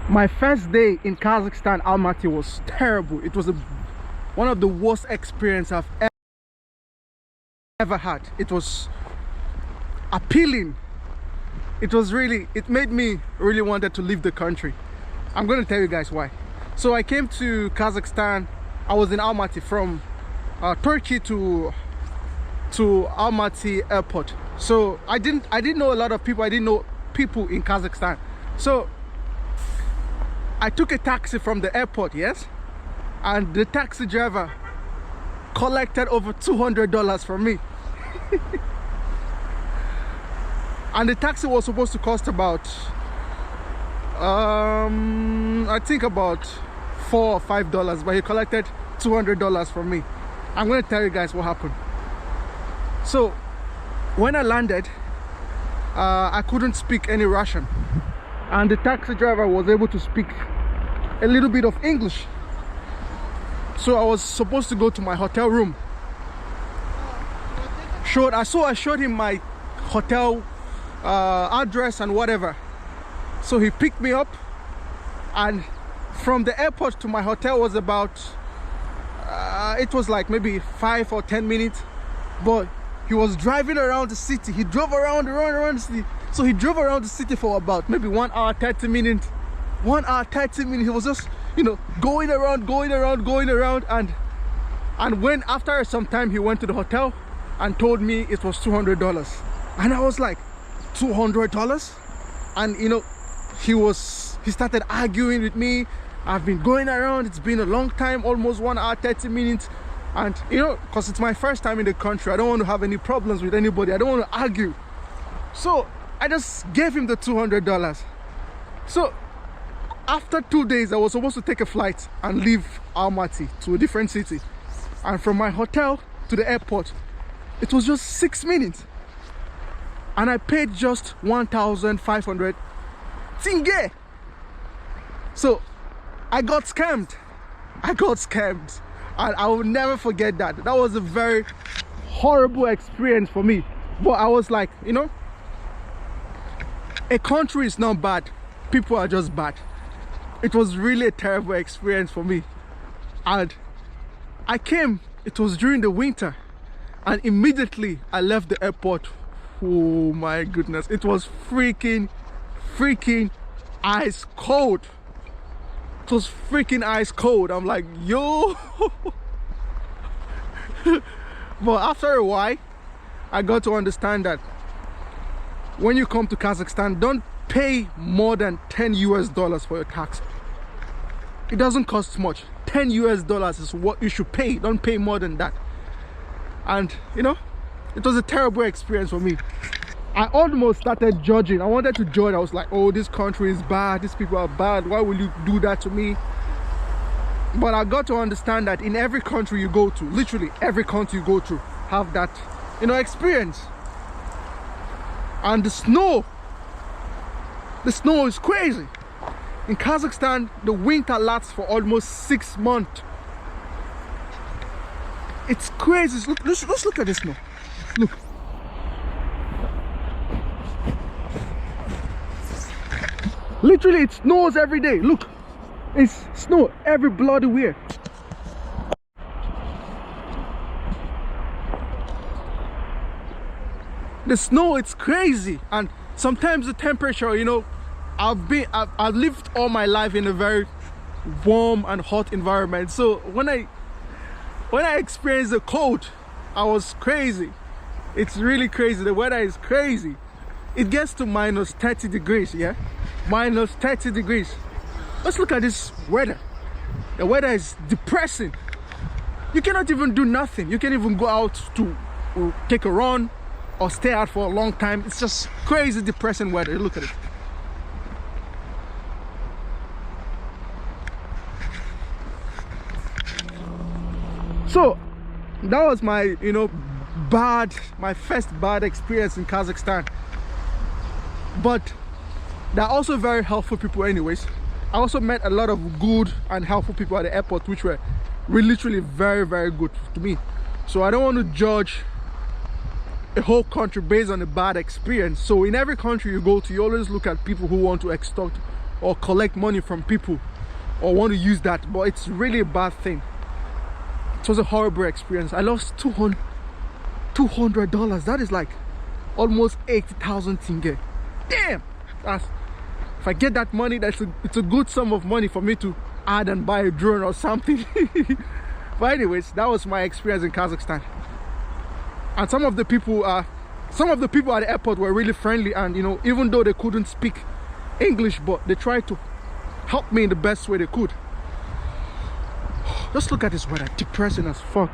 My first day in Kazakhstan, Almaty, was terrible. It was one of the worst experiences I've ever had. It was appealing. It made me really wanted to leave the country. I'm going to tell you guys why. So I came to Kazakhstan. I was in Almaty from Turkey to Almaty airport. So I didn't know a lot of people. I didn't know people in Kazakhstan. So I took a taxi from the airport, yes, and the taxi driver collected over $200 from me. And the taxi was supposed to cost about I think about $4 or $5, but he collected $200 from me. I'm going to tell you guys what happened. So when I landed, I couldn't speak any Russian, and the taxi driver was able to speak a little bit of English. So I was supposed to go to my hotel room. I showed him my hotel address and whatever. So he picked me up, and from the airport to my hotel was about it was like maybe 5 or 10 minutes, but he was driving around the city. He drove around the city. So he drove around the city for about maybe 1 hour 30 minutes. 1 hour 30 minutes. He was just, you know, going around, and when after some time he went to the hotel and told me it was $200, and I was like, $200? And you know, he started arguing with me. I've been going around, it's been a long time, almost 1 hour 30 minutes, and you know, because it's my first time in the country, I don't want to have any problems with anybody. I don't want to argue. So I just gave him the $200. So after 2 days, I was supposed to take a flight and leave Almaty to a different city, and from my hotel to the airport it was just 6 minutes, and I paid just 1,500 tenge. So I got scammed, and I will never forget that. That was a very horrible experience for me. But I was like, you know, a country is not bad, people are just bad. It was really a terrible experience for me. And I came, it was during the winter, and immediately I left the airport. Oh my goodness, it was freaking ice cold. It was freaking ice cold. I'm like, yo. But after a while, I got to understand that when you come to Kazakhstan, don't pay more than $10 for your taxi. It doesn't cost much. $10 is what you should pay. Don't pay more than that. And you know, it was a terrible experience for me. I almost started judging. I wanted to judge. I was like, oh, this country is bad, these people are bad, why will you do that to me? But I got to understand that in every country you go to, literally every country you go to, have that, you know, experience. And the snow is crazy. In Kazakhstan, the winter lasts for almost 6 months. It's crazy. Let's look at this snow. Look. Literally, it snows every day. Look, it's snow every bloody way. The snow, it's crazy. And sometimes the temperature, you know, I've lived all my life in a very warm and hot environment. So when I experienced the cold, I was crazy. It's really crazy. The weather is crazy. It gets to minus 30 degrees, yeah? Minus 30 degrees. Let's look at this weather. The weather is depressing. You cannot even do nothing. You can't even go out to take a run or stay out for a long time. It's just crazy, depressing weather. Look at it. So that was my, you know, my first bad experience in Kazakhstan. But they're also very helpful people anyways. I also met a lot of good and helpful people at the airport, which were literally very, very good to me. So I don't want to judge a whole country based on a bad experience. So in every country you go to, you always look at people who want to extort or collect money from people or want to use that, but it's really a bad thing. It was a horrible experience. I lost $200. That is like almost 80,000 tenge. Damn! If I get that money, it's a good sum of money for me to add and buy a drone or something. But anyways, that was my experience in Kazakhstan. And some of the people at the airport were really friendly, and you know, even though they couldn't speak English, but they tried to help me in the best way they could. Just look at this weather, depressing as fuck.